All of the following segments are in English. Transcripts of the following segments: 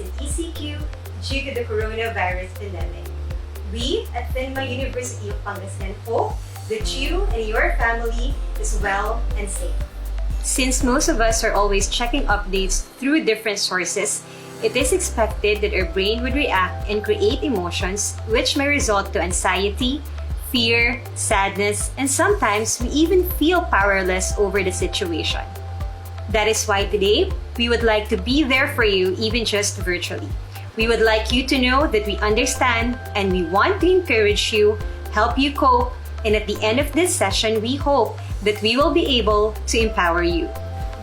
in TCQ due to the coronavirus pandemic. We at PHINMA University of Pangasinan hope that you and your family is well and safe. Since most of us are always checking updates through different sources, it is expected that our brain would react and create emotions which may result to anxiety, fear, sadness, and sometimes we even feel powerless over the situation. That is why today, we would like to be there for you even just virtually. We would like you to know that we understand and we want to encourage you, help you cope, and at the end of this session, we hope that we will be able to empower you.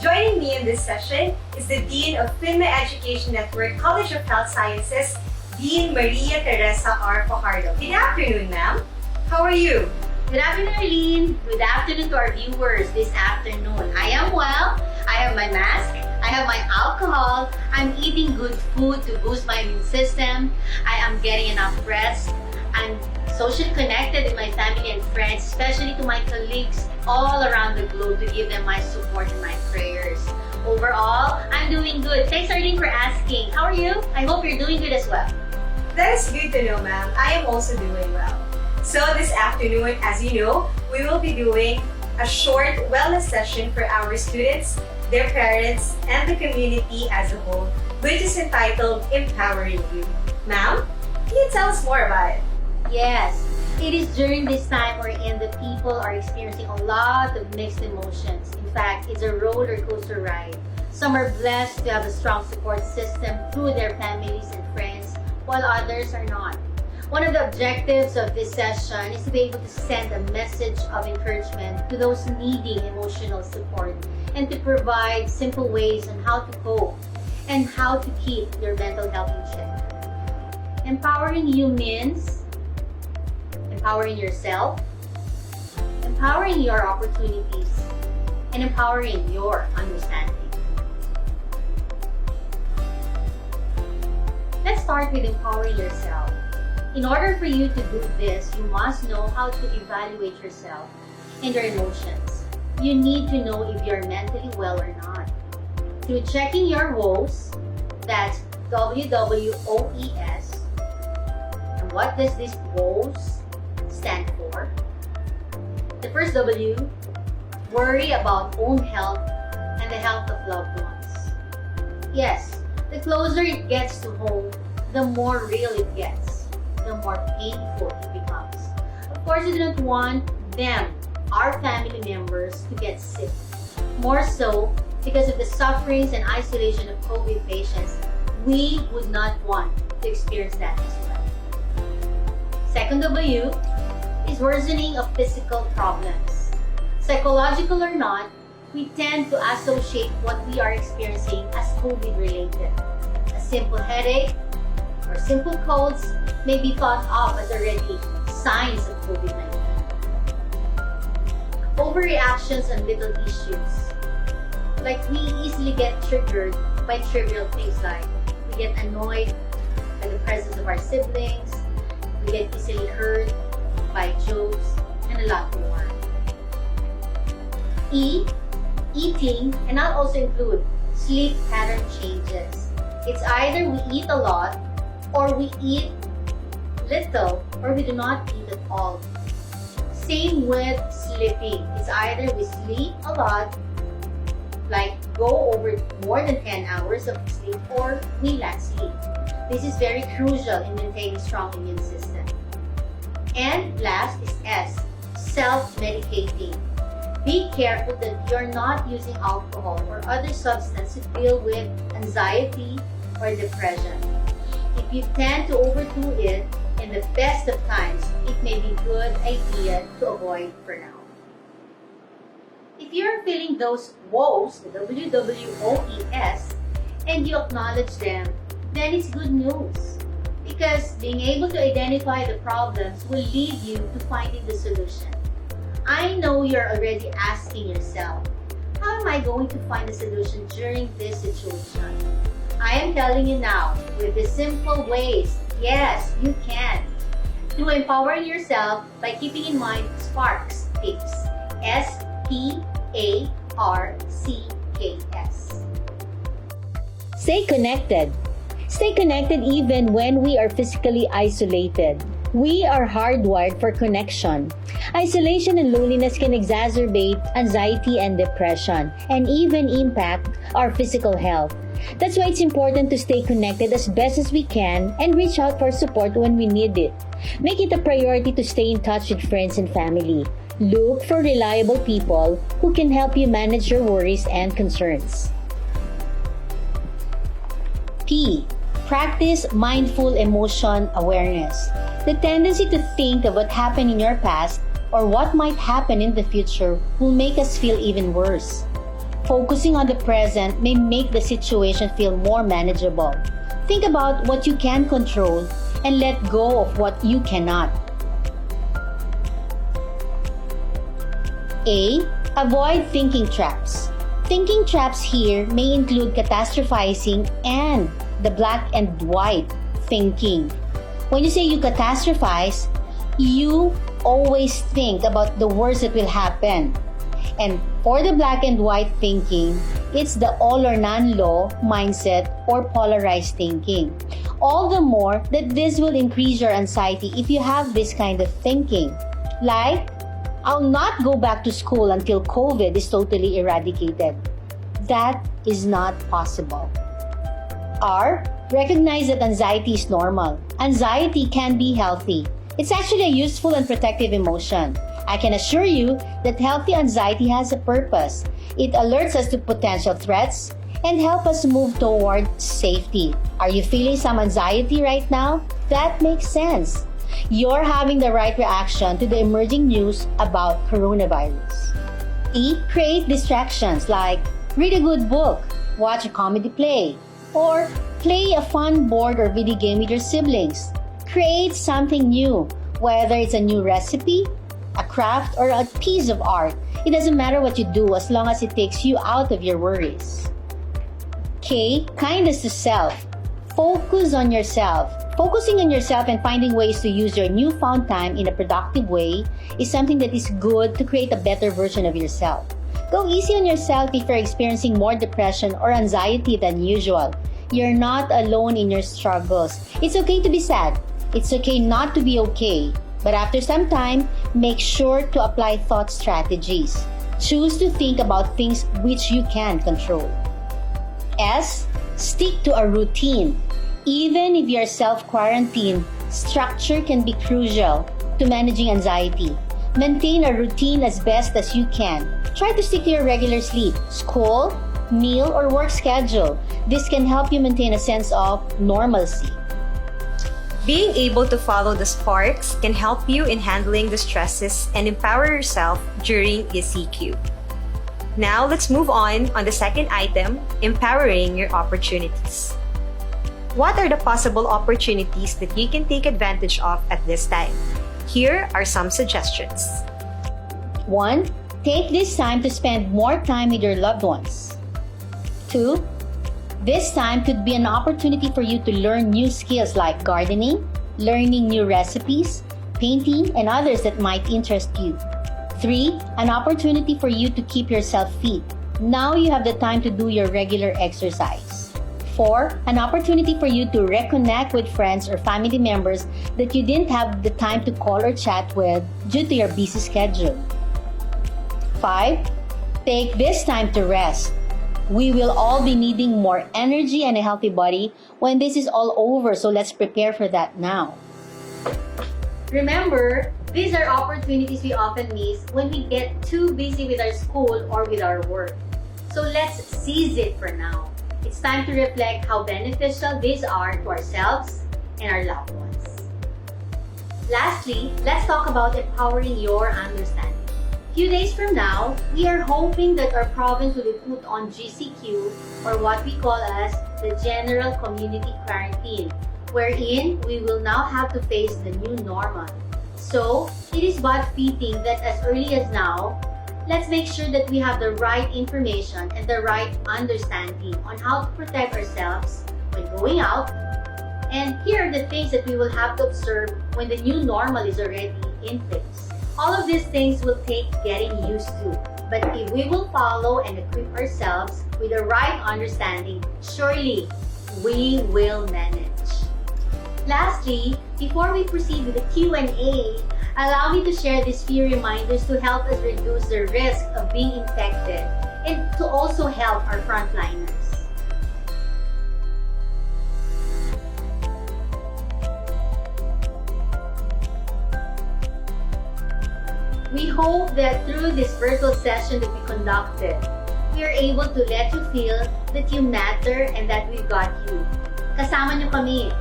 Joining me in this session is the Dean of PHINMA Education Network College of Health Sciences, Dean Maria Teresa R. Fajardo. Good afternoon, ma'am. How are you? Good afternoon, Arlene. Good afternoon to our viewers this afternoon. I am well. I have my mask. I have my alcohol. I'm eating good food to boost my immune system. I am getting enough rest. I'm socially connected with my family and friends, especially to my colleagues all around the globe to give them my support and my prayers. Overall, I'm doing good. Thanks, Arlene, for asking. How are you? I hope you're doing good as well. That is good to know, ma'am. I am also doing well. So this afternoon, as you know, we will be doing a short wellness session for our students, their parents, and the community as a whole, which is entitled Empowering You. Ma'am, can you tell us more about it? Yes, it is during this time wherein the people are experiencing a lot of mixed emotions. In fact, it's a roller coaster ride. Some are blessed to have a strong support system through their families and friends, while others are not. One of the objectives of this session is to be able to send a message of encouragement to those needing emotional support and to provide simple ways on how to cope and how to keep their mental health in check. Empowering you means empowering yourself, empowering your opportunities, and empowering your understanding. Let's start with empowering yourself. In order for you to do this, you must know how to evaluate yourself and your emotions. You need to know if you're mentally well or not. Through checking your WOES, that's WWOES. And what does this WOES stand for? The first W, worry about own health and the health of loved ones. Yes, the closer it gets to home, the more real it gets, the more painful it becomes. Of course, we do not want them, our family members, to get sick. More so, because of the sufferings and isolation of COVID patients, we would not want to experience that as well. Second W is worsening of physical problems. Psychological or not, we tend to associate what we are experiencing as COVID-related. A simple headache or simple colds may be thought of as already signs of COVID-19. Overreactions on little issues. Like we easily get triggered by trivial things like we get annoyed by the presence of our siblings, we get easily hurt by jokes, and a lot more. Eating, and I'll also include sleep pattern changes. It's either we eat a lot, or we eat little, or we do not eat at all. Same with sleeping. It's either we sleep a lot, like go over more than 10 hours of sleep, or we lack sleep. This is very crucial in maintaining strong immune system. And last is S, self-medicating. Be careful that you're not using alcohol or other substance to deal with anxiety or depression. If you tend to overdo it, in the best of times, it may be a good idea to avoid for now. If you're feeling those woes, the WWOES, and you acknowledge them, then it's good news. Because being able to identify the problems will lead you to finding the solution. I know you're already asking yourself, how am I going to find a solution during this situation? I am telling you now, with the simple ways, yes, you can. Through empowering yourself by keeping in mind SPARCS tips. SPARCKS. Stay connected. Stay connected even when we are physically isolated. We are hardwired for connection. Isolation and loneliness can exacerbate anxiety and depression, and even impact our physical health. That's why it's important to stay connected as best as we can and reach out for support when we need it. Make it a priority to stay in touch with friends and family. Look for reliable people who can help you manage your worries and concerns. P. Practice mindful emotion awareness. The tendency to think of what happened in your past or what might happen in the future will make us feel even worse. Focusing on the present may make the situation feel more manageable. Think about what you can control and let go of what you cannot. A. Avoid thinking traps. Thinking traps here may include catastrophizing and the black and white thinking. When you say you catastrophize, you always think about the worst that will happen. And for the black and white thinking, it's the all or none law mindset or polarized thinking. All the more that this will increase your anxiety if you have this kind of thinking. Like, I'll not go back to school until COVID is totally eradicated. That is not possible. R. Recognize that anxiety is normal. Anxiety can be healthy. It's actually a useful and protective emotion. I can assure you that healthy anxiety has a purpose. It alerts us to potential threats and help us move toward safety. Are you feeling some anxiety right now? That makes sense. You're having the right reaction to the emerging news about coronavirus. E. Create distractions like read a good book, watch a comedy play, or play a fun board or video game with your siblings. Create something new, whether it's a new recipe, a craft, or a piece of art. It doesn't matter what you do as long as it takes you out of your worries. K. Kindness to self. Focus on yourself. Focusing on yourself and finding ways to use your newfound time in a productive way is something that is good to create a better version of yourself. Go easy on yourself if you're experiencing more depression or anxiety than usual. You're not alone in your struggles. It's okay to be sad. It's okay not to be okay. But after some time, make sure to apply thought strategies. Choose to think about things which you can control. S. Stick to a routine. Even if you're self-quarantined, structure can be crucial to managing anxiety. Maintain a routine as best as you can. Try to stick to your regular sleep, school, meal, or work schedule. This can help you maintain a sense of normalcy. Being able to follow the sparks can help you in handling the stresses and empower yourself during ECQ. Now let's move on the second item, empowering your opportunities. What are the possible opportunities that you can take advantage of at this time? Here are some suggestions. 1. Take this time to spend more time with your loved ones. 2. This time could be an opportunity for you to learn new skills like gardening, learning new recipes, painting, and others that might interest you. 3. An opportunity for you to keep yourself fit. Now you have the time to do your regular exercise. 4. An opportunity for you to reconnect with friends or family members that you didn't have the time to call or chat with due to your busy schedule. 5. Take this time to rest. We will all be needing more energy and a healthy body when this is all over, so let's prepare for that now. Remember, these are opportunities we often miss when we get too busy with our school or with our work. So let's seize it for now. It's time to reflect how beneficial these are to ourselves and our loved ones. Lastly, let's talk about empowering your understanding. Few days from now, we are hoping that our province will be put on GCQ, or what we call as the General Community Quarantine, wherein we will now have to face the new normal. So, it is but fitting that as early as now, let's make sure that we have the right information and the right understanding on how to protect ourselves when going out. And here are the things that we will have to observe when the new normal is already in place. All of these things will take getting used to. But if we will follow and equip ourselves with the right understanding, surely we will manage. Lastly, before we proceed with the Q&A, allow me to share these few reminders to help us reduce the risk of being infected and to also help our frontliners. We hope that through this virtual session that we conducted, we are able to let you feel that you matter and that we've got you. Kasama niyo kami.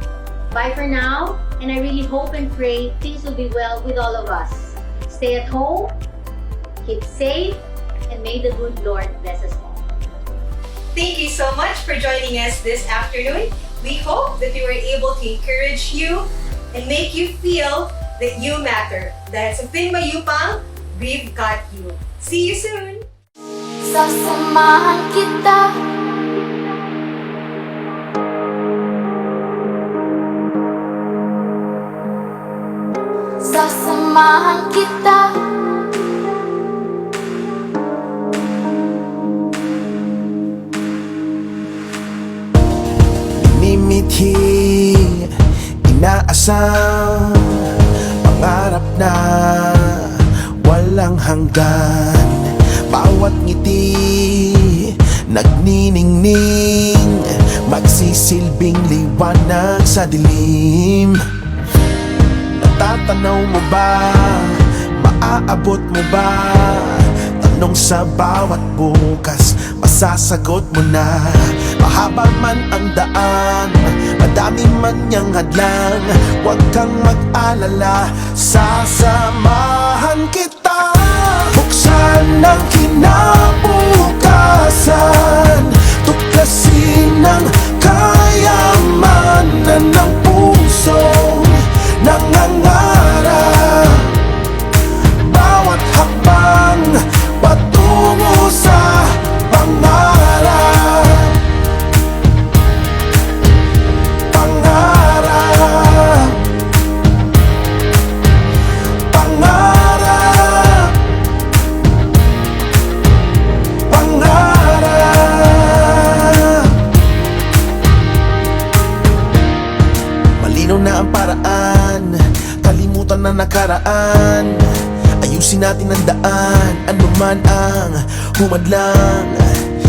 Bye for now, and I really hope and pray things will be well with all of us. Stay at home, keep safe, and may the good Lord bless us all. Thank you so much for joining us this afternoon. We hope that we were able to encourage you and make you feel that you matter. Dahil sa PHINMA UPang, we've got you. See you soon! Sasamahan kita, sasamahan kita, Minimithi, inaasam, pangarap na walang hanggan. Bawat ngiti, nagniningning, magsisilbing liwanag sa dilim. Natatanaw mo ba? Maaabot mo ba? Tanong sa bawat bukas, masasagot mo na. Mahaba man ang daan, madami man niyang hadlang, huwag kang mag-alala, sasamahan kita. Buksan ang kinabukasan, tuklasin ang kayamanan ng pusong nangangarap. Bawat hakbang patungo sa pangarap. Pangarap. Pangarap. Pangarap. Malinaw na ang paraan, kalimutan na nakaraan. Ayusin natin ang daan, ano man ang humadlang.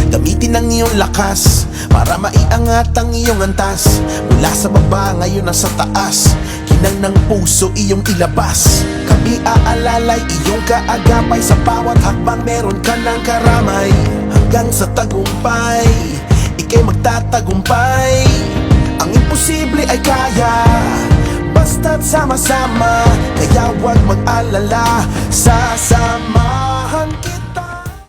Gamitin ang iyong lakas para maiangat ang iyong antas. Mula sa baba, ngayon nasa taas, kinang ng puso iyong ilabas. Kami aalalay iyong kaagapay, sa bawat hakbang meron ka ng karamay. Hanggang sa tagumpay, ika'y magtatagumpay. Ang imposible ay kaya, basta't sama-sama. Kaya huwag mag-alala, sasama